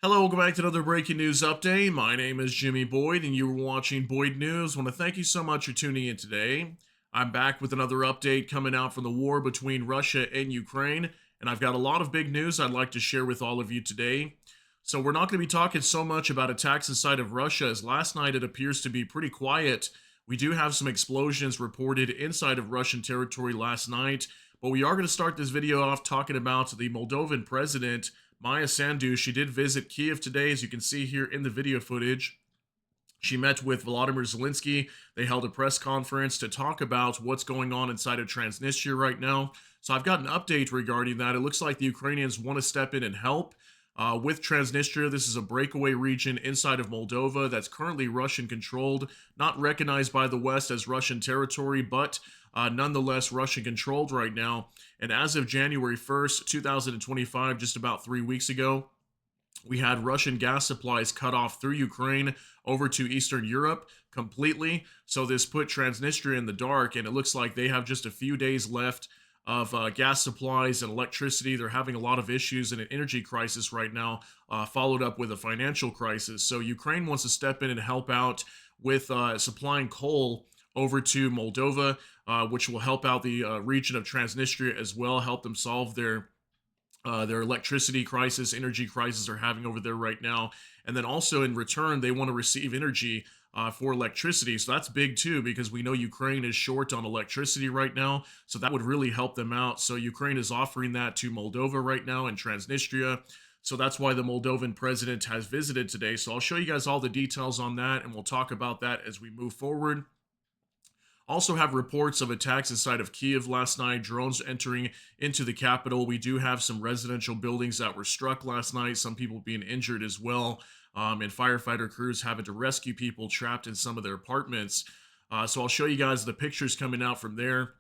Hello, welcome back to another breaking news update. My name is Jimmy Boyd, and you were watching Boyd News. I want to thank you so much for tuning in today. I'm back with another update coming out from the war between Russia and Ukraine, and I've got a lot of big news I'd like to share with all of you today. So, we're not going to be talking so much about attacks inside of Russia, as last night it appears to be pretty quiet. We do have some explosions reported inside of Russian territory last night, but we are going to start this video off talking about the Moldovan president. Maya Sandu, she did visit Kyiv today, as you can see here in the video footage. She met with Volodymyr Zelensky. They held a press conference to talk about what's going on inside of Transnistria right now. So I've got an update regarding that. It looks like the Ukrainians want to step in and help. With Transnistria, this is a breakaway region inside of Moldova that's currently Russian controlled, not recognized by the West as Russian territory, but nonetheless Russian controlled right now. And as of January 1st, 2025, just about 3 weeks ago, we had Russian gas supplies cut off through Ukraine over to Eastern Europe completely. So this put Transnistria in the dark, and it looks like they have just a few days left of gas supplies and electricity. They're having a lot of issues in an energy crisis right now, followed up with a financial crisis. So Ukraine wants to step in and help out with supplying coal over to Moldova, which will help out the region of Transnistria as well, help them solve their electricity crisis, energy crisis they're having over there right now. And then also in return, they want to receive energy for electricity. So that's big too, because we know Ukraine is short on electricity right now. So that would really help them out. So Ukraine is offering that to Moldova right now and Transnistria. So that's why the Moldovan president has visited today. So I'll show you guys all the details on that, and we'll talk about that as we move forward. Also have reports of attacks inside of Kyiv last night, drones entering into the capital. We do have some residential buildings that were struck last night, some people being injured as well, and firefighter crews having to rescue people trapped in some of their apartments. So I'll show you guys the pictures coming out from there.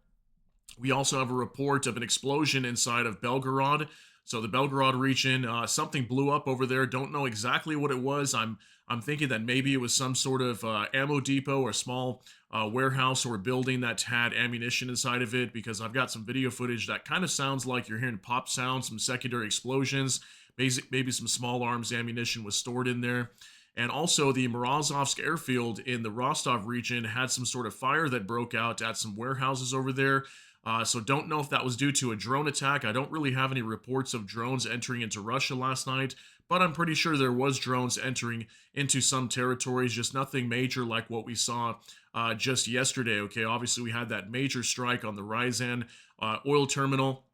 We also have a report of an explosion inside of Belgorod. So the Belgorod region, something blew up over there. Don't know exactly what it was. I'm thinking that maybe it was some sort of ammo depot or small warehouse or building that had ammunition inside of it, because I've got some video footage that kind of sounds like you're hearing pop sounds, some secondary explosions, maybe some small arms ammunition was stored in there. And also the Morozovsk airfield in the Rostov region had some sort of fire that broke out at some warehouses over there. So don't know if that was due to a drone attack. I don't really have any reports of drones entering into Russia last night, but I'm pretty sure there was drones entering into some territories, just nothing major like what we saw just yesterday. Okay, obviously we had that major strike on the Ryazan oil terminal,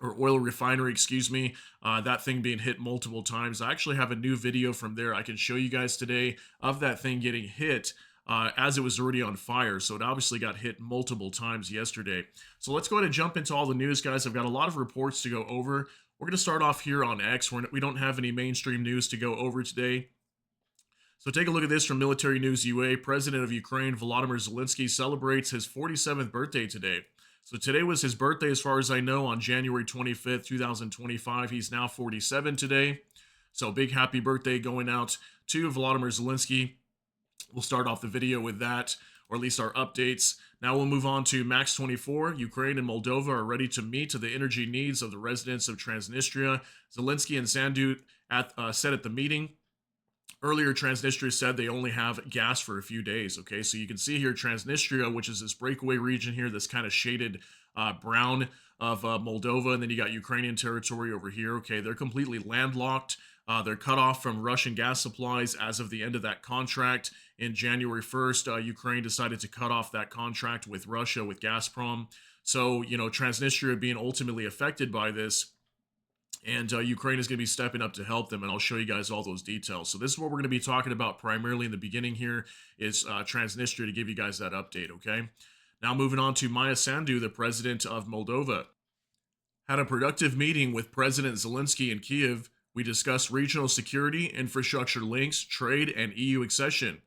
or oil refinery, excuse me, that thing being hit multiple times. I actually have a new video from there I can show you guys today of that thing getting hit as it was already on fire. So it obviously got hit multiple times yesterday. So let's go ahead and jump into all the news, guys. I've got a lot of reports to go over. We're going to start off here on X. We don't have any mainstream news to go over today. So take a look at this from Military News UA. President of Ukraine, Volodymyr Zelensky, celebrates his 47th birthday today. So today was his birthday, as far as I know, on January 25th, 2025. He's now 47 today. So big happy birthday going out to Volodymyr Zelensky. We'll start off the video with that, or at least our updates. Now we'll move on to Max 24. Ukraine and Moldova are ready to meet to the energy needs of the residents of Transnistria. Zelensky and Sandu said at the meeting. Earlier, Transnistria said they only have gas for a few days. Okay, so you can see here Transnistria, which is this breakaway region here, this kind of shaded brown of Moldova, and then you got Ukrainian territory over here. Okay, they're completely landlocked. They're cut off from Russian gas supplies as of the end of that contract. In January 1st, Ukraine decided to cut off that contract with Russia, with Gazprom. So, Transnistria being ultimately affected by this, and Ukraine is going to be stepping up to help them, and I'll show you guys all those details. So this is what we're going to be talking about primarily in the beginning here, is Transnistria, to give you guys that update, okay? Now moving on to Maya Sandu, the president of Moldova. Had a productive meeting with President Zelensky in Kyiv. We discussed regional security, infrastructure links, trade, and EU accession.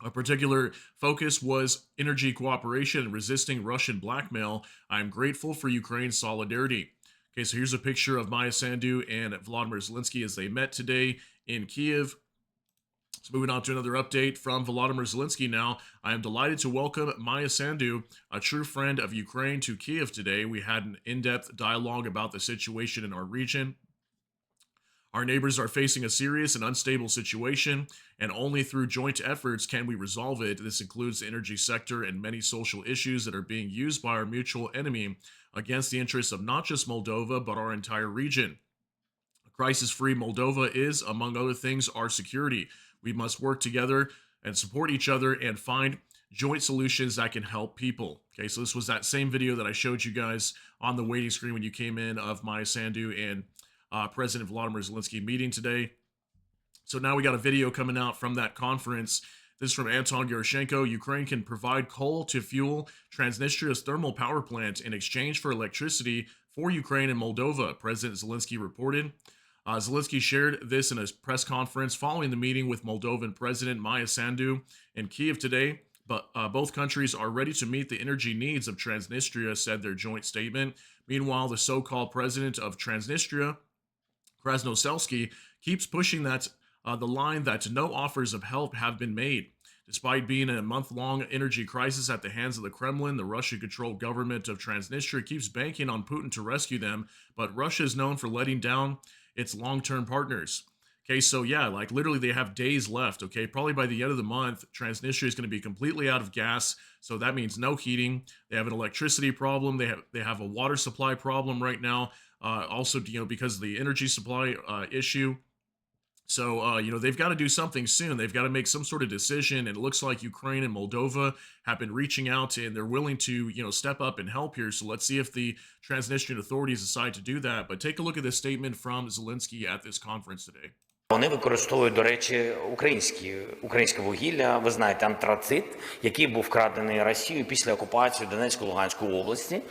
A particular focus was energy cooperation and resisting Russian blackmail. I am grateful for Ukraine's solidarity. Okay, so here's a picture of Maya Sandu and Volodymyr Zelensky as they met today in Kyiv. So moving on to another update from Volodymyr Zelensky now. I am delighted to welcome Maya Sandu, a true friend of Ukraine, to Kyiv today. We had an in-depth dialogue about the situation in our region. Our neighbors are facing a serious and unstable situation, and only through joint efforts can we resolve it. This includes the energy sector and many social issues that are being used by our mutual enemy against the interests of not just Moldova, but our entire region. A crisis free Moldova is, among other things, our security. We must work together and support each other and find joint solutions that can help people. Okay, so this was that same video that I showed you guys on the waiting screen when you came in of Maya Sandu and President Volodymyr Zelensky meeting today. So now we got a video coming out from that conference. This is from Anton Gerashenko. Ukraine can provide coal to fuel Transnistria's thermal power plant in exchange for electricity for Ukraine and Moldova, President Zelensky reported. Zelensky shared this in a press conference following the meeting with Moldovan President Maya Sandu in Kyiv today. But both countries are ready to meet the energy needs of Transnistria, said their joint statement. Meanwhile, the so-called president of Transnistria, Krasnoselsky, keeps pushing that the line that no offers of help have been made. Despite being in a month-long energy crisis at the hands of the Kremlin, the Russian-controlled government of Transnistria keeps banking on Putin to rescue them, but Russia is known for letting down its long-term partners. Okay, so yeah, like literally they have days left, okay? Probably by the end of the month, Transnistria is going to be completely out of gas, so that means no heating. They have an electricity problem. They have a water supply problem right now. Also, because of the energy supply issue. So, they've got to do something soon. They've got to make some sort of decision. And it looks like Ukraine and Moldova have been reaching out and they're willing to, step up and help here. So let's see if the Transnistrian authorities decide to do that. But take a look at this statement from Zelensky at this conference today. Вони використовують, до речі, українське вугілля, ви знаєте, антрацит, який був вкрадений Росією після окупації Донецької, Луганської області,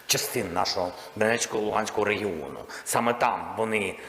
частин нашого Донецького, Луганського регіону. Саме там вони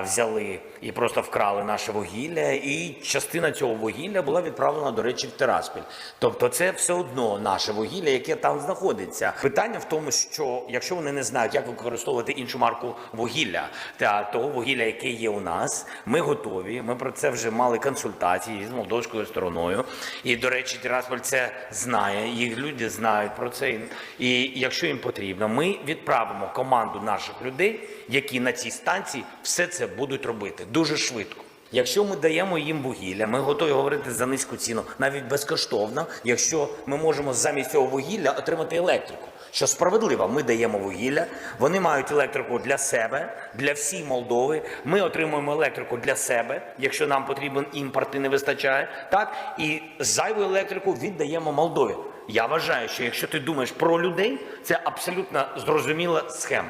взяли і просто вкрали наше вугілля, і частина цього вугілля була відправлена, до речі, в Тирасполь. Тобто це все одно наше вугілля, яке там знаходиться. Питання в тому, що якщо вони не знають, як використовувати іншу марку вугілля, та того вугілля, яке є у нас, ми готові, ми про це вже мали консультації з молдовською стороною. І, до речі, Тирасполь це знає, їх люди знають про це. І якщо їм потрібно, ми відправимо команду наших людей, які на цій станції все це будуть робити дуже швидко. Якщо ми даємо їм вугілля, ми готові говорити за низьку ціну, навіть безкоштовно, якщо ми можемо замість цього вугілля отримати електрику. Що справедливо, ми даємо вугілля, вони мають електрику для себе, для всієї Молдови, ми отримуємо електрику для себе, якщо нам потрібен імпорт і не вистачає, так, і зайву електрику віддаємо Молдові. Я вважаю, що якщо ти думаєш про людей, це абсолютно зрозуміла схема.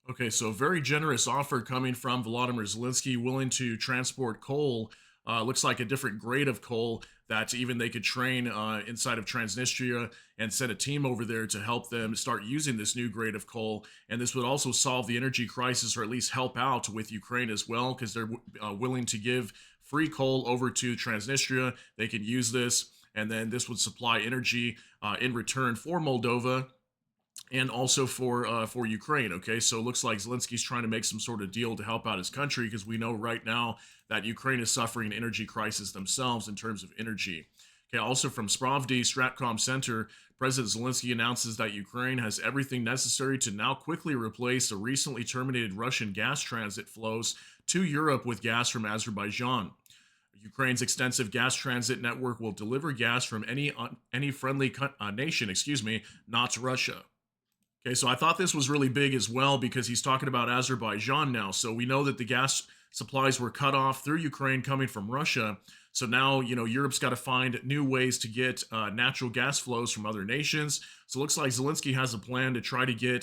Okay, so very generous offer coming from Volodymyr Zelensky, willing to transport coal. Looks like a different grade of coal that even they could train inside of Transnistria and send a team over there to help them start using this new grade of coal. And this would also solve the energy crisis, or at least help out with Ukraine as well, because they're willing to give free coal over to Transnistria. They can use this, and then this would supply energy in return for Moldova and also for Ukraine. Okay, so it looks like Zelensky's trying to make some sort of deal to help out his country, because we know right now that Ukraine is suffering an energy crisis themselves in terms of energy. Okay, also from Spravdi Stratcom Center, President Zelensky announces that Ukraine has everything necessary to now quickly replace the recently terminated Russian gas transit flows to Europe with gas from Azerbaijan. Ukraine's extensive gas transit network will deliver gas from any friendly nation, not Russia. Okay, so I thought this was really big as well, because he's talking about Azerbaijan now. So we know that the gas supplies were cut off through Ukraine coming from Russia. So now, Europe's got to find new ways to get natural gas flows from other nations. So it looks like Zelensky has a plan to try to get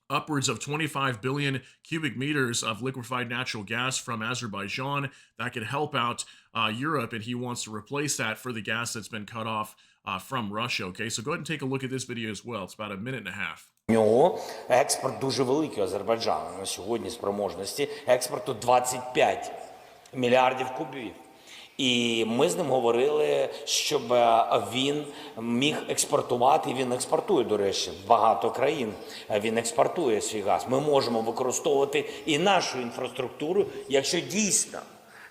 upwards of 25 billion cubic meters of liquefied natural gas from Azerbaijan that could help out Europe, and he wants to replace that for the gas that's been cut off from Russia. Okay, so go ahead and take a look at this video as well. It's about a minute and a half. У нього експорт дуже великий Азербайджану на сьогодні, спроможності експорту 25 мільярдів кубів. І ми з ним говорили, щоб він міг експортувати, він експортує, до речі, в багато країн він експортує свій газ. Ми можемо використовувати і нашу інфраструктуру, якщо дійсно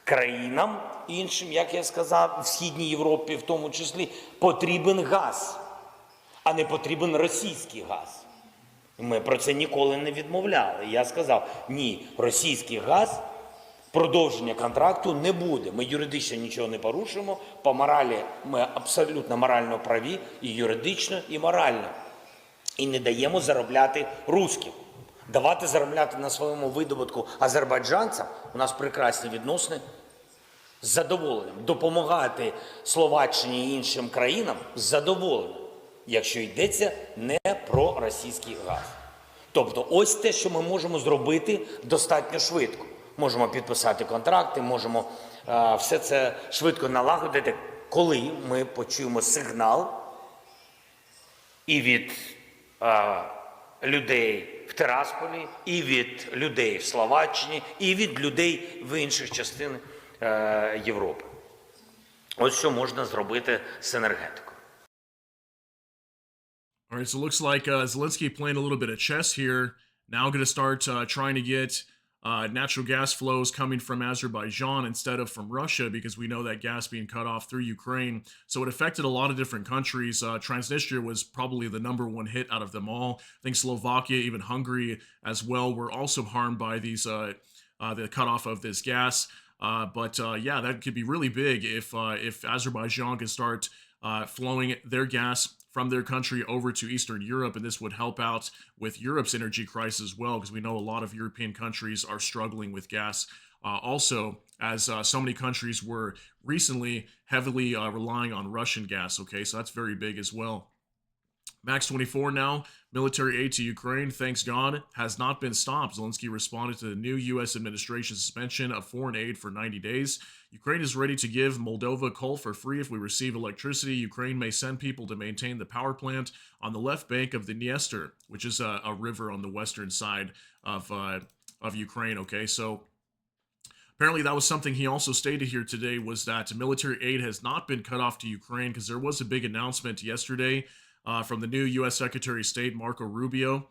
країнам іншим, як я сказав, в Східній Європі в тому числі, потрібен газ, а не потрібен російський газ. Ми про це ніколи не відмовляли. Я сказав, ні, російський газ, продовження контракту не буде. Ми юридично нічого не порушуємо, по моралі ми абсолютно морально праві, і юридично, і морально. І не даємо заробляти русським. Давати заробляти на своєму видобутку азербайджанцям, у нас прекрасні відносини, з задоволенням. Допомагати Словаччині і іншим країнам з задоволенням, якщо йдеться не про російський газ. Тобто ось те, що ми можемо зробити достатньо швидко. Можемо підписати контракти, можемо все це швидко налагодити, коли ми почуємо сигнал і від людей в Тирасполі, і від людей в Словаччині, і від людей в інших частинах Європи. Ось що можна зробити з енергетикою. All right, so it looks like Zelensky playing a little bit of chess here. Now going to start trying to get natural gas flows coming from Azerbaijan instead of from Russia, because we know that gas being cut off through Ukraine. So it affected a lot of different countries. Transnistria was probably the number one hit out of them all. I think Slovakia, even Hungary as well, were also harmed by these the cutoff of this gas. But yeah, that could be really big if Azerbaijan can start flowing their gas from their country over to Eastern Europe, and this would help out with Europe's energy crisis as well, because we know a lot of European countries are struggling with gas. Also, as so many countries were recently heavily relying on Russian gas. Okay, so that's very big as well. Max 24 now, military aid to Ukraine, thanks God, has not been stopped. Zelensky responded to the new U.S. administration suspension of foreign aid for 90 days. Ukraine is ready to give Moldova coal for free if we receive electricity. Ukraine may send people to maintain the power plant on the left bank of the Dniester, which is a river on the western side of Ukraine. Okay, so apparently that was something he also stated here today, was that military aid has not been cut off to Ukraine, because there was a big announcement yesterday from the new U.S. Secretary of State, Marco Rubio.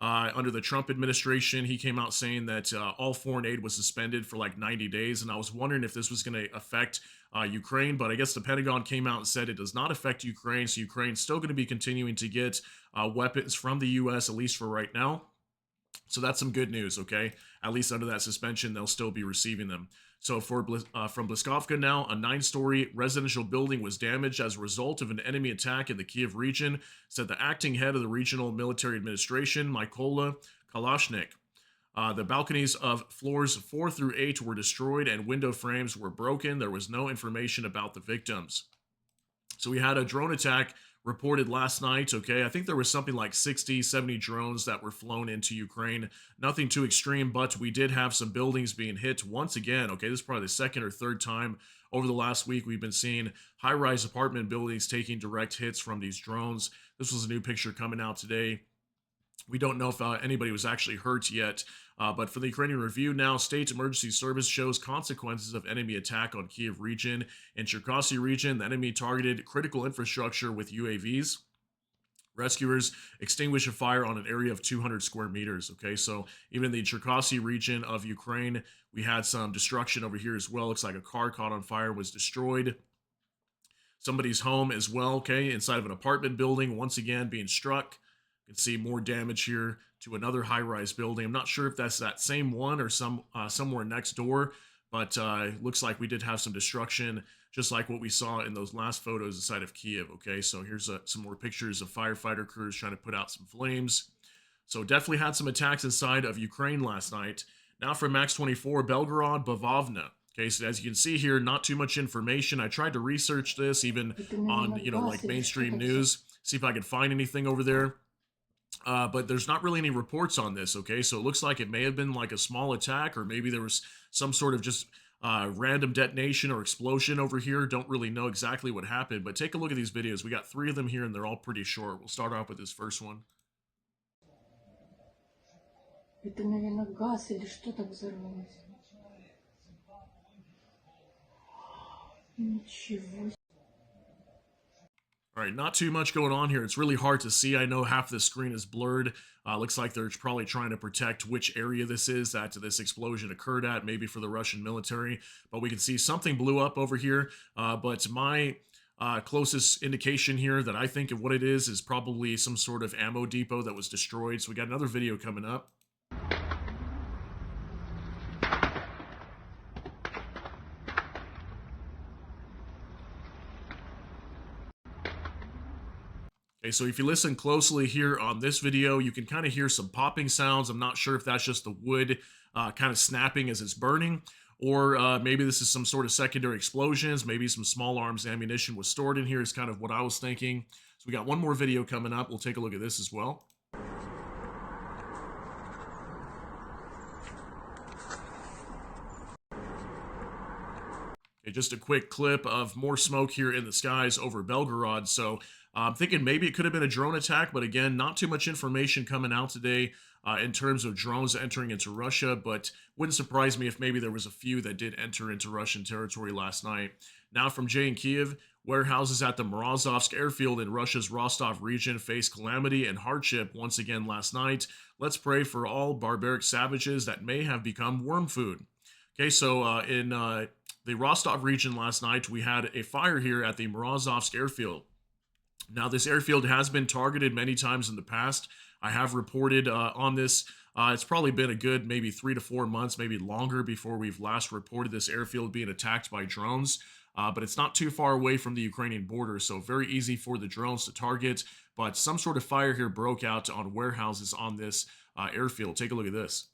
Under the Trump administration, he came out saying that all foreign aid was suspended for like 90 days. And I was wondering if this was going to affect Ukraine, but I guess the Pentagon came out and said it does not affect Ukraine. So Ukraine's still going to be continuing to get weapons from the U.S., at least for right now. So that's some good news, okay? At least under that suspension, they'll still be receiving them. So from Bliskovka now, a 9-story residential building was damaged as a result of an enemy attack in the Kyiv region, said the acting head of the regional military administration, Mykola Kalashnik. The balconies of floors 4 through 8 were destroyed and window frames were broken. There was no information about the victims. So we had a drone attack reported last night, okay? I think there was something like 60, 70 drones that were flown into Ukraine. Nothing too extreme, but we did have some buildings being hit once again, okay? This is probably the second or third time over the last week we've been seeing high-rise apartment buildings taking direct hits from these drones. This was a new picture coming out today. We don't know if anybody was actually hurt yet, but for the Ukrainian Review now, State Emergency Service shows consequences of enemy attack on Kyiv region. In Cherkasy region, the enemy targeted critical infrastructure with UAVs. Rescuers extinguished a fire on an area of 200 square meters. Okay, so even in the Cherkasy region of Ukraine, we had some destruction over here as well. Looks like a car caught on fire was destroyed. Somebody's home as well, okay, inside of an apartment building, once again being struck. You can see more damage here to another high-rise building. I'm not sure if that's that same one or somewhere next door, but looks like we did have some destruction, just like what we saw in those last photos inside of Kyiv. Okay, so here's some more pictures of firefighter crews trying to put out some flames. So definitely had some attacks inside of Ukraine last night. Now from Max 24, Belgorod, Bavovna. Okay, so as you can see here, not too much information. I tried to research this even on, like mainstream news, see if I could find anything over there. But there's not really any reports on this, okay? So it looks like it may have been like a small attack, or maybe there was some sort of just random detonation or explosion over here. Don't really know exactly what happened, but take a look at these videos. We got 3 of them here, and they're all pretty short. We'll start off with this first one. Это, наверное, газ или что-то взорвалось. Ничего. All right, not too much going on here. It's really hard to see. I know half the screen is blurred. Looks like they're probably trying to protect which area this is that this explosion occurred at, maybe for the Russian military. But we can see something blew up over here. But my Closest indication here that I think of what it is probably some sort of ammo depot that was destroyed. So we got another video coming up. Okay, so if you listen closely here on this video, you can kind of hear some popping sounds. I'm not sure if that's just the wood kind of snapping as it's burning, or maybe this is some sort of secondary explosions. Maybe some small arms ammunition was stored in here is kind of what I was thinking. So we got one more video coming up. We'll take a look at this as well. Okay, just a quick clip of more smoke here in the skies over Belgorod. So I'm thinking maybe it could have been a drone attack, but again, not too much information coming out today in terms of drones entering into Russia, but wouldn't surprise me if maybe there was a few that did enter into Russian territory last night. Now from Jay in Kyiv, warehouses at the Morozovsk airfield in Russia's Rostov region faced calamity and hardship once again last night. Let's pray for all barbaric savages that may have become worm food. Okay, so in the Rostov region last night, we had a fire here at the Morozovsk airfield. Now, this airfield has been targeted many times in the past. I have reported on this. It's probably been a good maybe 3 to 4 months, maybe longer, before we've last reported this airfield being attacked by drones. But it's not too far away from the Ukrainian border, so very easy for the drones to target. But some sort of fire here broke out on warehouses on this airfield. Take a look at this.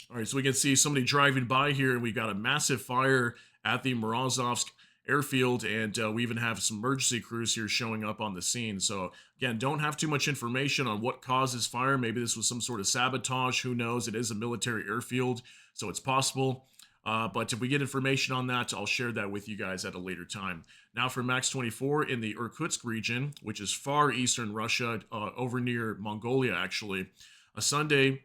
All right, so we can see somebody driving by here, and we've got a massive fire at the Morozovsk airfield, and we even have some emergency crews here showing up on the scene. So again, don't have too much information on what causes fire. Maybe this was some sort of sabotage. Who knows? It is a military airfield, so it's possible. But if we get information on that, I'll share that with you guys at a later time. Now for Max 24 in the Irkutsk region, which is far eastern Russia, over near Mongolia, actually. A Sunday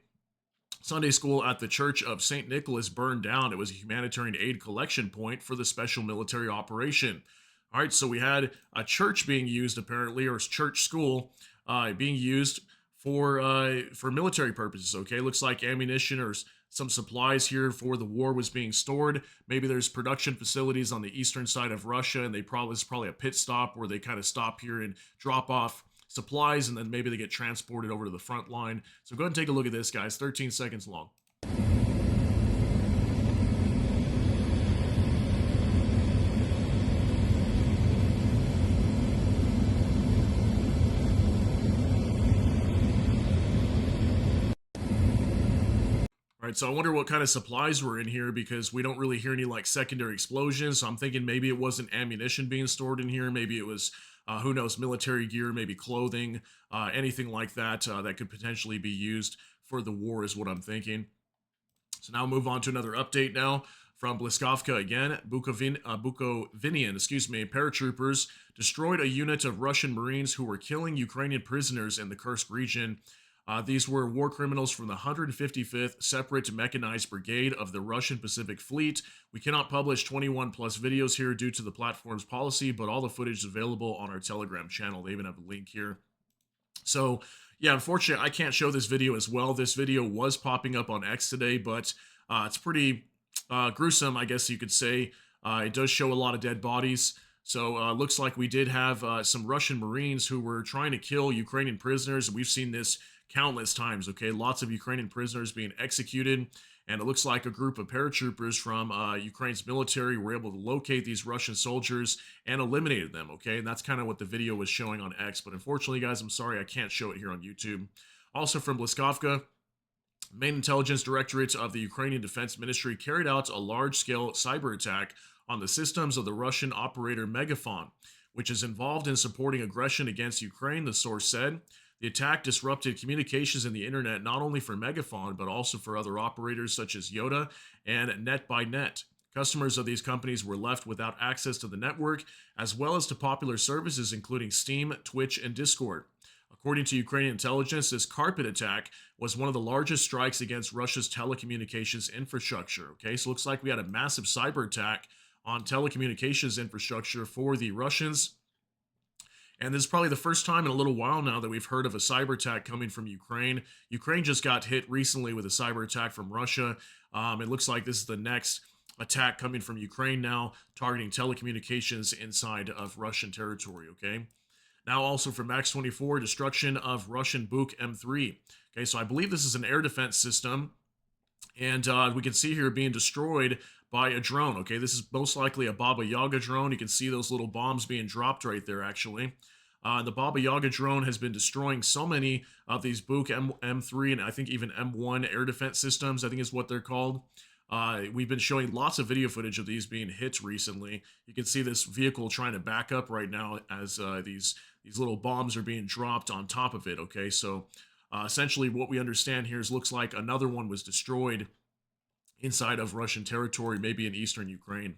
school at the Church of St. Nicholas burned down. It was a humanitarian aid collection point for the special military operation. All right, so we had a church being used, apparently, or church school being used for military purposes. Okay, looks like ammunition or some supplies here for the war was being stored. Maybe there's production facilities on the eastern side of Russia, and it's probably a pit stop where they kind of stop here and drop off supplies, and then maybe they get transported over to the front line. So go ahead and take a look at this, guys. 13 seconds long. All right, so I wonder what kind of supplies were in here, because we don't really hear any like secondary explosions. So I'm thinking maybe it wasn't ammunition being stored in here. Maybe it was, who knows, military gear, maybe clothing, anything like that that could potentially be used for the war is what I'm thinking. So now move on to another update now from Bliskovka again. Bukovinian, paratroopers destroyed a unit of Russian Marines who were killing Ukrainian prisoners in the Kursk region. These were war criminals from the 155th Separate Mechanized Brigade of the Russian Pacific Fleet. We cannot publish 21 plus videos here due to the platform's policy, but all the footage is available on our Telegram channel. They even have a link here. So, yeah, unfortunately, I can't show this video as well. This video was popping up on X today, but it's pretty gruesome, I guess you could say. It does show a lot of dead bodies. So looks like we did have some Russian Marines who were trying to kill Ukrainian prisoners. We've seen this countless times, okay? Lots of Ukrainian prisoners being executed. And it looks like a group of paratroopers from Ukraine's military were able to locate these Russian soldiers and eliminated them, okay? And that's kind of what the video was showing on X. But unfortunately, guys, I'm sorry I can't show it here on YouTube. Also from Bliskovka, Main Intelligence Directorate of the Ukrainian Defense Ministry carried out a large-scale cyber attack on the systems of the Russian operator Megafon, which is involved in supporting aggression against Ukraine, the source said. The attack disrupted communications in the internet not only for Megafon, but also for other operators such as Yoda and NetByNet. Customers of these companies were left without access to the network, as well as to popular services including Steam, Twitch, and Discord. According to Ukrainian intelligence, this carpet attack was one of the largest strikes against Russia's telecommunications infrastructure. Okay, so it looks like we had a massive cyber attack on telecommunications infrastructure for the Russians. And this is probably the first time in a little while now that we've heard of a cyber attack coming from Ukraine. Ukraine just got hit recently with a cyber attack from Russia. It looks like this is the next attack coming from Ukraine now, targeting telecommunications inside of Russian territory. Okay. Now, also from Max 24, destruction of Russian Buk M3. Okay, so I believe this is an air defense system, and we can see here being destroyed by a drone. Okay, this is most likely a Baba Yaga drone. You can see those little bombs being dropped right there, actually. The Baba Yaga drone has been destroying so many of these Buk M3 and I think even M1 air defense systems, I think is what they're called. We've been showing lots of video footage of these being hit recently. You can see this vehicle trying to back up right now as these little bombs are being dropped on top of it. Okay, so essentially what we understand here is looks like another one was destroyed inside of Russian territory, maybe in eastern Ukraine.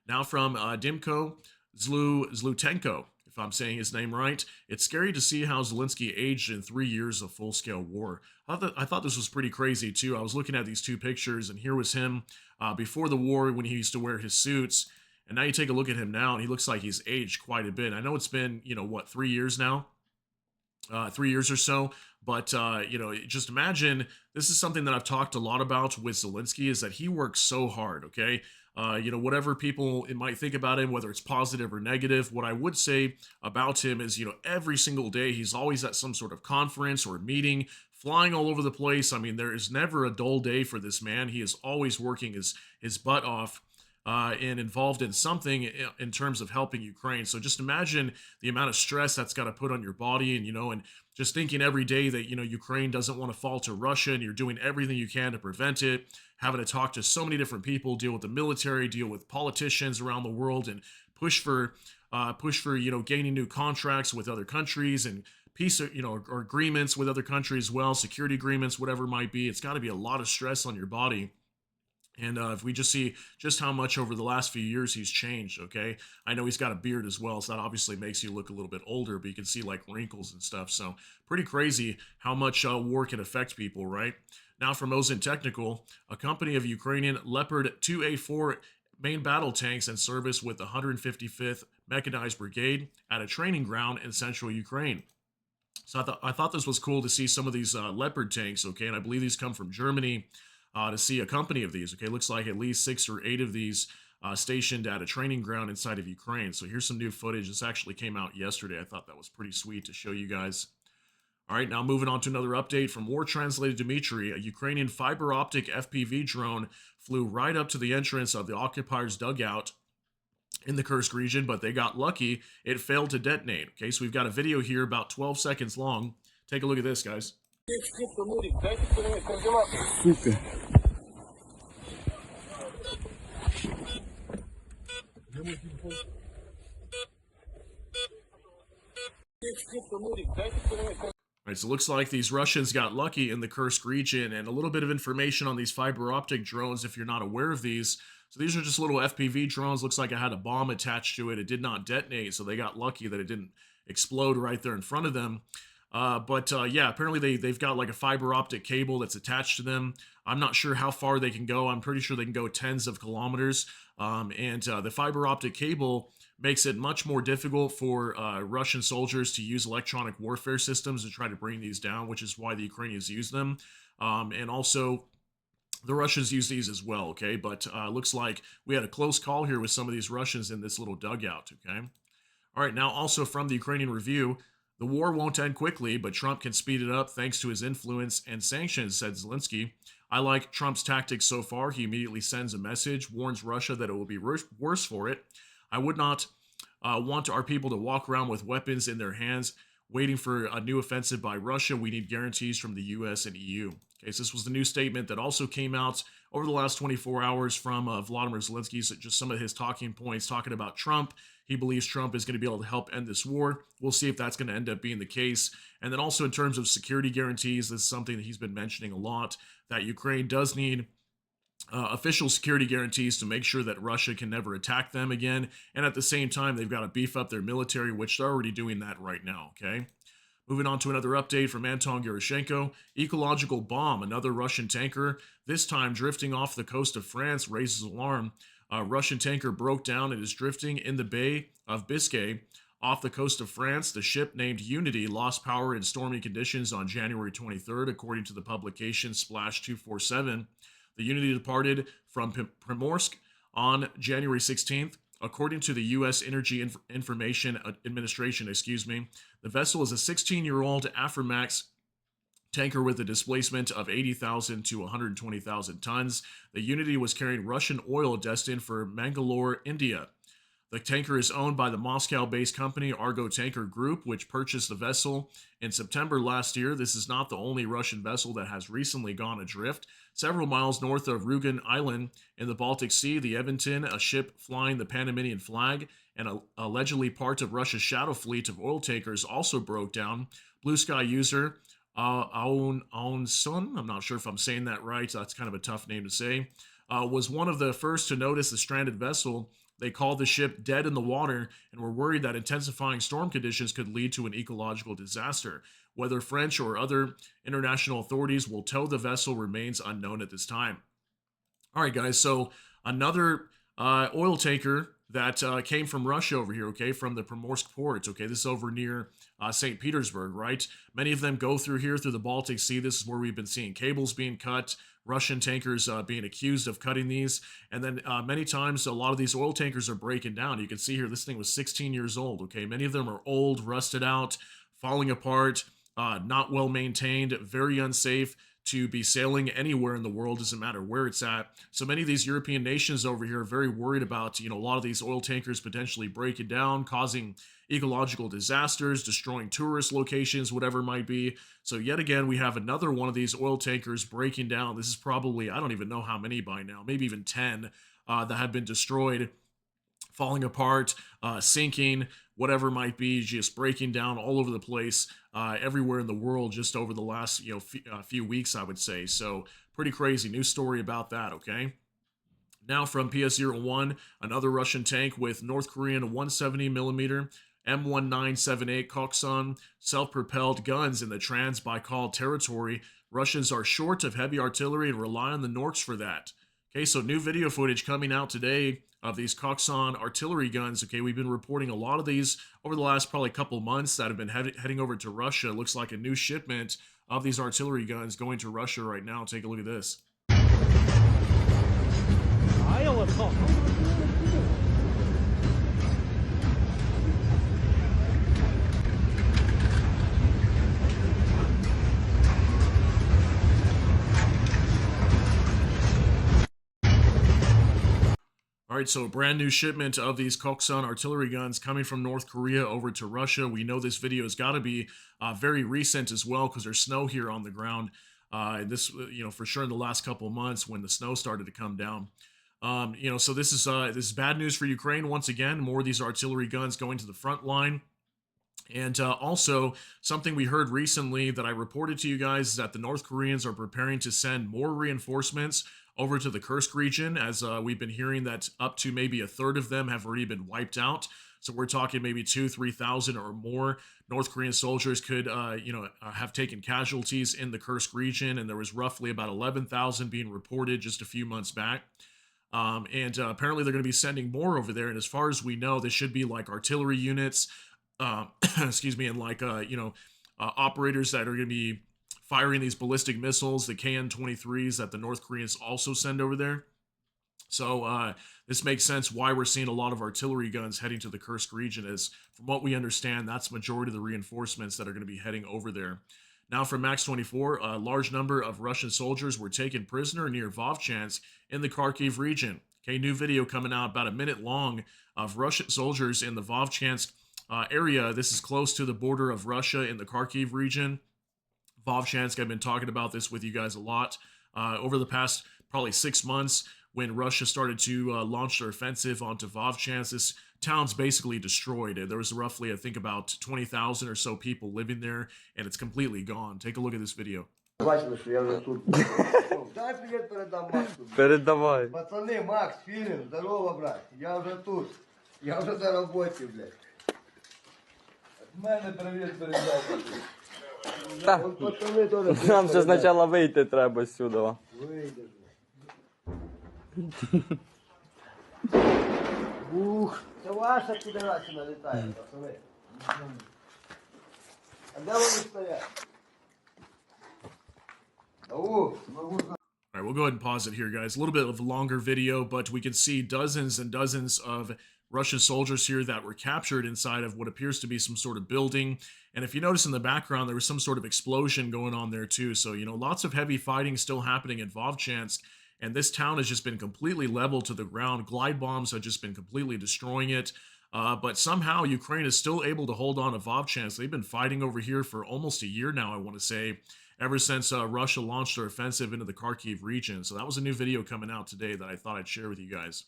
Now from Dimko Zlutenko, if I'm saying his name right, it's scary to see how Zelensky aged in 3 years of full-scale war. I thought this was pretty crazy too. I was looking at these two pictures, and here was him before the war when he used to wear his suits, and now you take a look at him now, and he looks like he's aged quite a bit. I know it's been, 3 years now, 3 years or so. But, just imagine this is something that I've talked a lot about with Zelensky is that he works so hard, okay? Whatever people might think about him, whether it's positive or negative, what I would say about him is, every single day he's always at some sort of conference or meeting, flying all over the place. I mean, there is never a dull day for this man. He is always working his butt off and involved in something in terms of helping Ukraine. So just imagine the amount of stress that's got to put on your body, and just thinking every day that Ukraine doesn't want to fall to Russia, and you're doing everything you can to prevent it. Having to talk to so many different people, deal with the military, deal with politicians around the world, and push for gaining new contracts with other countries and peace or agreements with other countries as well, security agreements, whatever it might be. It's got to be a lot of stress on your body. And if we just see just how much over the last few years he's changed, okay? I know he's got a beard as well, so that obviously makes you look a little bit older, but you can see like wrinkles and stuff. So pretty crazy how much war can affect people, right? Now from Mosin Technical, a company of Ukrainian Leopard 2A4 main battle tanks in service with the 155th Mechanized Brigade at a training ground in central Ukraine. So I thought this was cool to see some of these Leopard tanks, okay? And I believe these come from Germany. To see a company of these. Okay, looks like at least 6 or 8 of these stationed at a training ground inside of Ukraine. So here's some new footage. This actually came out yesterday. I thought that was pretty sweet to show you guys. All right, now moving on to another update from War Translated Dmitry. A Ukrainian fiber optic FPV drone flew right up to the entrance of the occupiers' dugout in the Kursk region, but they got lucky. It failed to detonate. Okay, so we've got a video here about 12 seconds long. Take a look at this, guys. Сука. All right, so it looks like these Russians got lucky in the Kursk region, and a little bit of information on these fiber optic drones if you're not aware of these. So these are just little FPV drones. Looks like it had a bomb attached to it. It did not detonate, so they got lucky that it didn't explode right there in front of them. Yeah, apparently they've got like a fiber optic cable that's attached to them. I'm not sure how far they can go. I'm pretty sure they can go tens of kilometers. The fiber optic cable makes it much more difficult for Russian soldiers to use electronic warfare systems to try to bring these down, which is why the Ukrainians use them. And also, the Russians use these as well, okay? But looks like we had a close call here with some of these Russians in this little dugout, okay? All right, now also from the Ukrainian Review, the war won't end quickly, but Trump can speed it up thanks to his influence and sanctions, said Zelensky. I like Trump's tactics so far. He immediately sends a message, warns Russia that it will be worse for it. I would not want our people to walk around with weapons in their hands, waiting for a new offensive by Russia. We need guarantees from the U.S. and EU. Okay, so this was the new statement that also came out over the last 24 hours from Vladimir Zelensky. So just some of his talking points talking about Trump. He believes Trump is going to be able to help end this war. We'll see if that's going to end up being the case. And then also in terms of security guarantees, this is something that he's been mentioning a lot, that Ukraine does need official security guarantees to make sure that Russia can never attack them again. And at the same time, they've got to beef up their military, which they're already doing that right now, okay? Moving on to another update from Anton Gerashenko. Ecological bomb, another Russian tanker, this time drifting off the coast of France, raises alarm. A Russian tanker broke down and is drifting in the Bay of Biscay off the coast of France. The ship named Unity lost power in stormy conditions on January 23rd, according to the publication Splash 247. The Unity departed from Primorsk on January 16th. According to the U.S. Energy Information Administration, the vessel is a 16-year-old Aframax tanker with a displacement of 80,000 to 120,000 tons. The Unity was carrying Russian oil destined for Mangalore, India. The tanker is owned by the Moscow-based company Argo Tanker Group, which purchased the vessel in September last year. This is not the only Russian vessel that has recently gone adrift. Several miles north of Rugen Island in the Baltic Sea, the Eventon, a ship flying the Panamanian flag and allegedly part of Russia's shadow fleet of oil tankers, also broke down. Blue Sky user Aun Sun, I'm not sure if I'm saying that right, that's kind of a tough name to say, was one of the first to notice the stranded vessel. They called the ship dead in the water and were worried that intensifying storm conditions could lead to an ecological disaster. Whether French or other international authorities will tow the vessel remains unknown at this time. All right, guys, so another oil tanker that came from Russia over here, okay, from the Primorsk port, okay, this is over near St. Petersburg, right? Many of them go through here through the Baltic Sea. This is where we've been seeing cables being cut, Russian tankers being accused of cutting these, and then many times a lot of these oil tankers are breaking down. You can see here this thing was 16 years old, okay? Many of them are old, rusted out, falling apart, not well maintained, very unsafe to be sailing anywhere in the world, doesn't matter where it's at. So many of these European nations over here are very worried about, a lot of these oil tankers potentially breaking down, causing ecological disasters, destroying tourist locations, whatever it might be. So yet again, we have another one of these oil tankers breaking down. This is probably, I don't even know how many by now, maybe even 10 that have been destroyed, falling apart, sinking, whatever it might be, just breaking down all over the place, everywhere in the world, just over the last few weeks, I would say. So pretty crazy news story about that. Okay. Now from PS01, another Russian tank with North Korean 170mm M1978 Koksan self-propelled guns in the Trans-Baikal territory. Russians are short of heavy artillery and rely on the Norks for that. Okay, so new video footage coming out today of these Koksan artillery guns. Okay, we've been reporting a lot of these over the last probably couple months that have been heading over to Russia. It looks like a new shipment of these artillery guns going to Russia right now. Take a look at this. All right, so a brand new shipment of these Koksan artillery guns coming from North Korea over to Russia. We know this video has got to be very recent as well because there's snow here on the ground. This, for sure in the last couple of months when the snow started to come down. So this is bad news for Ukraine once again. More of these artillery guns going to the front line. And also, something we heard recently that I reported to you guys is that the North Koreans are preparing to send more reinforcements over to the Kursk region, as we've been hearing that up to maybe a third of them have already been wiped out. So we're talking maybe 2,000-3,000 or more North Korean soldiers could, have taken casualties in the Kursk region, and there was roughly about 11,000 being reported just a few months back. And apparently they're going to be sending more over there. And as far as we know, this should be like artillery units, and like operators that are going to be firing these ballistic missiles, the KN-23s that the North Koreans also send over there. So this makes sense why we're seeing a lot of artillery guns heading to the Kursk region, as from what we understand, that's majority of the reinforcements that are going to be heading over there. Now from Max 24, a large number of Russian soldiers were taken prisoner near Vovchansk in the Kyiv region. Okay, new video coming out about a minute long of Russian soldiers in the Vovchansk area. This is close to the border of Russia in the Kyiv region. Vovchansk, I've been talking about this with you guys a lot over the past probably 6 months when Russia started to launch their offensive onto Vovchansk. This town's basically destroyed. There was roughly, I think, about 20,000 or so people living there, and it's completely gone. Take a look at this video. Бачили, що я вже тут. Дай привіт передам Максу. Передавай. Пацани, Макс, Філін, здорово, брат. Я вже тут. Я вже на роботі, блядь. Від мене привіт передай. Так. Пацани теж. Нам же спочатку вийти треба сюди. Вийдеш. Ух, це ваша підарасина літає, пацани. А де вони стоять? Ау, могу знати. All right, we'll go ahead and pause it here, guys. A little bit of a longer video, but we can see dozens and dozens of Russian soldiers here that were captured inside of what appears to be some sort of building. And if you notice in the background, there was some sort of explosion going on there too. So, you know, lots of heavy fighting still happening at Vovchansk. And this town has just been completely leveled to the ground. Glide bombs have just been completely destroying it. But somehow Ukraine is still able to hold on to Vovchansk. They've been fighting over here for almost a year now, I want to say, ever since Russia launched their offensive into the Kyiv region. So that was a new video coming out today that I thought I'd share with you guys.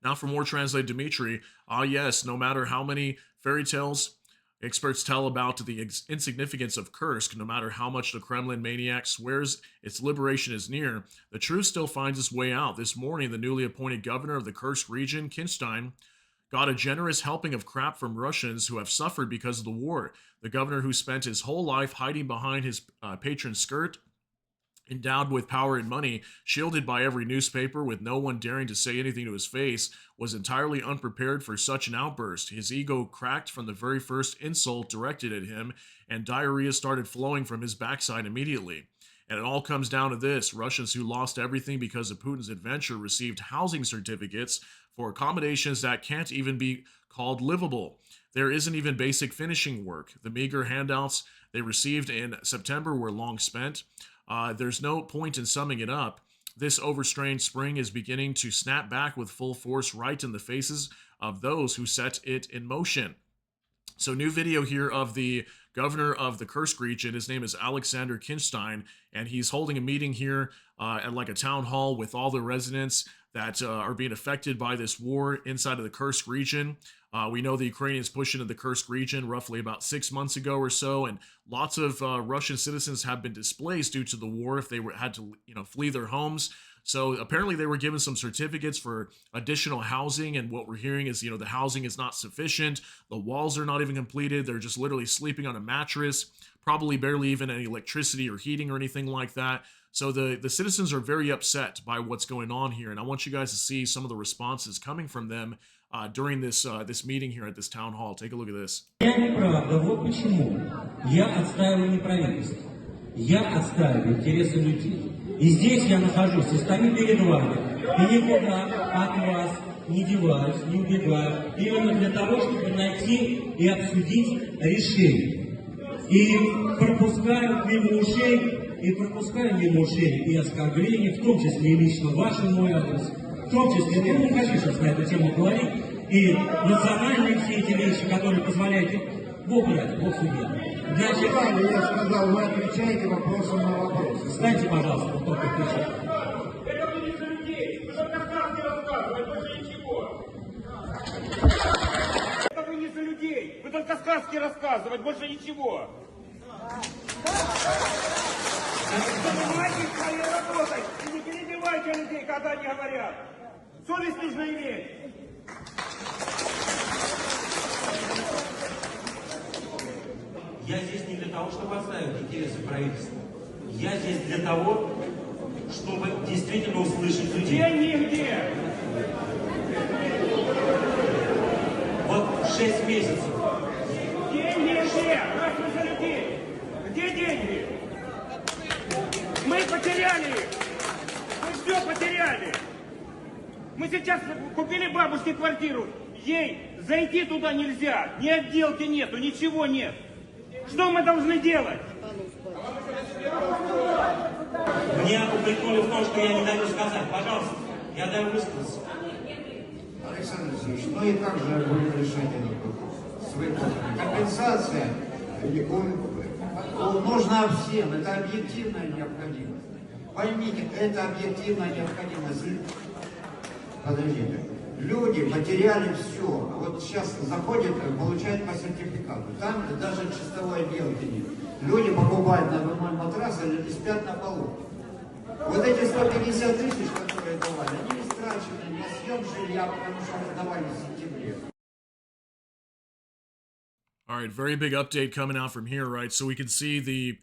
Now for more translated Dmitry. Yes, no matter how many fairy tales experts tell about the insignificance of Kursk, no matter how much the Kremlin maniac swears its liberation is near, the truth still finds its way out. This morning, the newly appointed governor of the Kursk region, Kyiv, got a generous helping of crap from Russians who have suffered because of the war. The governor, who spent his whole life hiding behind his patron's skirt, endowed with power and money, shielded by every newspaper, with no one daring to say anything to his face, was entirely unprepared for such an outburst. His ego cracked from the very first insult directed at him, and diarrhea started flowing from his backside immediately. And it all comes down to this: Russians who lost everything because of Putin's adventure received housing certificates for accommodations that can't even be called livable. There isn't even basic finishing work. The meager handouts they received in September were long spent. There's no point in summing it up. This overstrained spring is beginning to snap back with full force right in the faces of those who set it in motion. So, new video here of the governor of the Kursk region. His name is Alexander Kyiv, and he's holding a meeting here at like a town hall with all the residents that are being affected by this war inside of the Kursk region. We know the Ukrainians pushed into the Kursk region roughly about 6 months ago or so, and lots of Russian citizens have been displaced due to the war if they had to, flee their homes. So apparently they were given some certificates for additional housing, and what we're hearing is, the housing is not sufficient. The walls are not even completed. They're just literally sleeping on a mattress, probably barely even any electricity or heating or anything like that. So the citizens are very upset by what's going on here, and I want you guys to see some of the responses coming from them during this meeting here at this town hall. Take a look at this. Я неправда, вот почему. Я отстаиваю не правительство. Я отстаиваю интересы людей. И здесь я нахожусь, и стою перед вами. И никуда от вас не деваюсь, не убегаю. Именно для того, чтобы найти и обсудить решение. И пропускаю мимо ушей и оскорбления, в том числе и лично ваш мой адрес. В том числе, я не хочу сейчас на эту тему говорить, и национальные все эти вещи, которые позволяете, Бог ради, Бог судья. Значит, Я сказал, вы отвечаете вопросом на вопрос. встаньте, пожалуйста, вот только отвечайте. Это вы не за людей, вы только сказки рассказывать, больше ничего. Это вы не за людей, вы только сказки рассказывать, больше ничего. Занимайтесь своей работой и не перебивайте людей, когда они говорят. Совесть нужно иметь. Я здесь не для того, чтобы отстаивать интересы правительства. Я здесь для того, чтобы действительно услышать людей. Нигде. Вот 6 месяцев. Деньги, раз вы за людей. Где деньги? Мы потеряли их. Мы все потеряли. Мы сейчас купили бабушке квартиру. Ей зайти туда нельзя. Ни отделки нету, ничего нет. Что мы должны делать? Меня упрекнули в том, что я не даю сказать. Пожалуйста, я даю высказаться. Александр Алексеевич, ну и как же будем решать этот вопрос? Свои компенсация нужна всем, это объективная необходимость. Поймите, это объективная необходимость. Подождите. Люди потеряли все. Вот сейчас заходят, получают по сертификату. Там даже чистовой отделки нет. Люди покупают надувной матрас или спят на полу. Вот эти 150 тысяч, которые давали, они истрачены на съем жилья, потому что раздавали в сентябре. All right, very big update coming out from here, right? So we can see the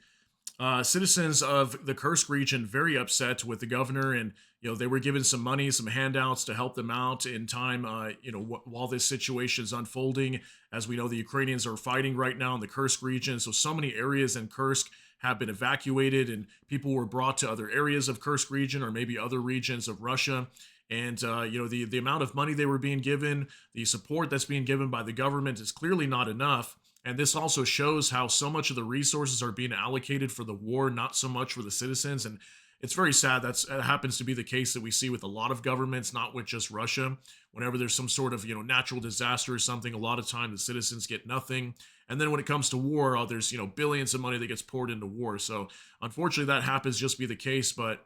citizens of the Kursk region very upset with the governor, and they were given some money, some handouts to help them out in time. While this situation is unfolding, as we know, the Ukrainians are fighting right now in the Kursk region. So many areas in Kursk have been evacuated, and people were brought to other areas of Kursk region or maybe other regions of Russia. And the amount of money they were being given, the support that's being given by the government is clearly not enough. And this also shows how so much of the resources are being allocated for the war, not so much for the citizens. And it's very sad. That happens to be the case that we see with a lot of governments, not with just Russia. Whenever there's some sort of natural disaster or something, a lot of time the citizens get nothing. And then when it comes to war, there's billions of money that gets poured into war. So unfortunately, that happens just be the case. But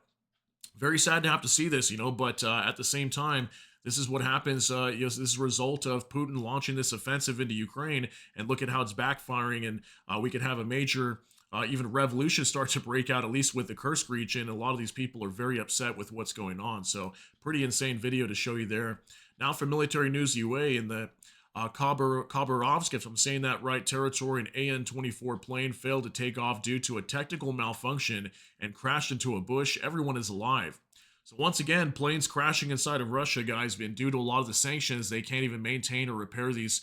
very sad to have to see this, but at the same time, this is what happens. This is a result of Putin launching this offensive into Ukraine, and look at how it's backfiring. And we could have a major, even revolution start to break out, at least with the Kursk region. A lot of these people are very upset with what's going on. So pretty insane video to show you there. Now for military news UA in the Khabarovsk, if I'm saying that right, territory, an AN-24 plane failed to take off due to a technical malfunction and crashed into a bush. Everyone is alive. So once again, planes crashing inside of Russia, guys, been due to a lot of the sanctions. They can't even maintain or repair these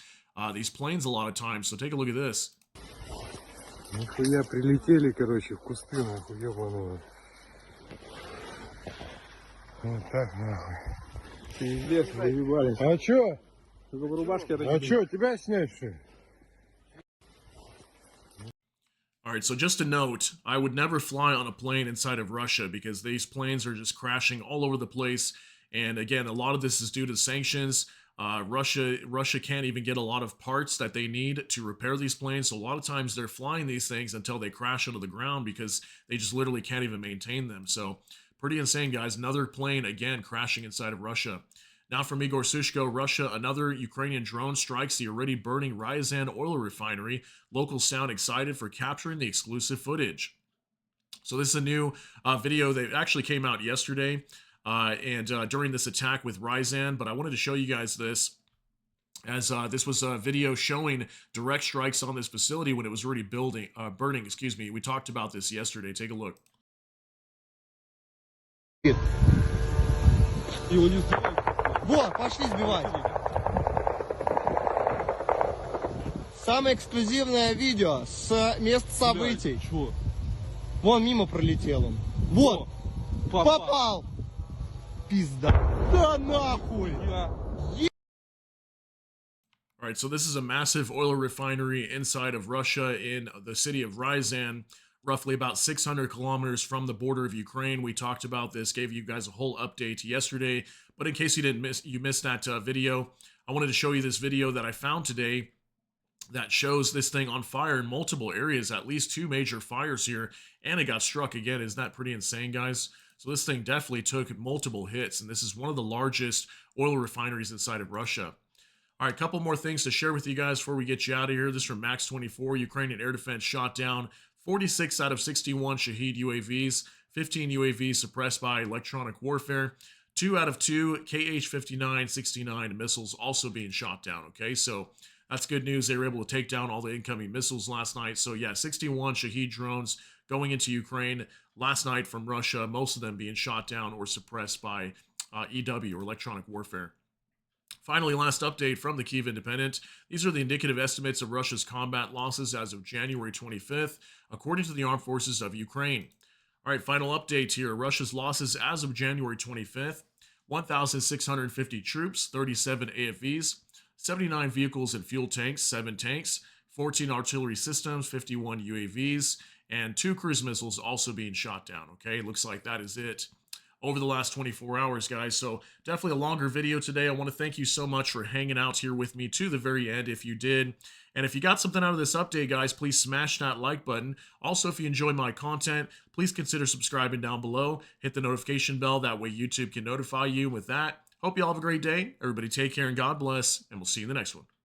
planes a lot of times. So take a look at this. Нихуя прилетели, короче, в кусты, нахуй, ебаного. Вот так, нахуй. Пиздец, заебались. А чё? Только в рубашке. А чё, тебя снять, что ли? All right, so just a note, I would never fly on a plane inside of Russia because these planes are just crashing all over the place. And again, a lot of this is due to sanctions. Russia can't even get a lot of parts that they need to repair these planes. So a lot of times they're flying these things until they crash into the ground because they just literally can't even maintain them. So pretty insane, guys. Another plane, again, crashing inside of Russia. Now from Igor Sushko, Russia, another Ukrainian drone strikes the already burning Ryazan oil refinery. Locals sound excited for capturing the exclusive footage. So this is a new video that actually came out yesterday during this attack with Ryazan, but I wanted to show you guys this as this was a video showing direct strikes on this facility when it was already burning. Excuse me. We talked about this yesterday. Take a look. Вот, пошли сбивать. Самое эксклюзивное видео с мест событий. Вон мимо пролетел он. Вот. Попал. Пизда. Да нахуй. All right, so this is a massive oil refinery inside of Russia in the city of Ryazan, roughly about 600 kilometers from the border of Ukraine. We talked about this, gave you guys a whole update yesterday. But in case you missed that video, I wanted to show you this video that I found today that shows this thing on fire in multiple areas, at least 2 major fires here, and it got struck again. Isn't that pretty insane, guys? So this thing definitely took multiple hits, and this is one of the largest oil refineries inside of Russia. All right, a couple more things to share with you guys before we get you out of here. This is from Max 24. Ukrainian air defense shot down 46 out of 61 Shahed UAVs, 15 UAVs suppressed by electronic warfare, 2 out of 2 Kh-59-69 missiles also being shot down, okay? So that's good news. They were able to take down all the incoming missiles last night. So yeah, 61 Shahed drones going into Ukraine last night from Russia, most of them being shot down or suppressed by EW, or electronic warfare. Finally, last update from the Kyiv Independent. These are the indicative estimates of Russia's combat losses as of January 25th, according to the Armed Forces of Ukraine. All right, final update here. Russia's losses as of January 25th, 1,650 troops, 37 AFVs, 79 vehicles and fuel tanks, 7 tanks, 14 artillery systems, 51 UAVs, and 2 cruise missiles also being shot down, okay? Looks like that is it over the last 24 hours, guys. So definitely a longer video today. I want to thank you so much for hanging out here with me to the very end if you did. And if you got something out of this update, guys, please smash that like button. Also, if you enjoyed my content, please consider subscribing down below. Hit the notification bell. That way YouTube can notify you. With that, hope you all have a great day. Everybody take care and God bless. And we'll see you in the next one.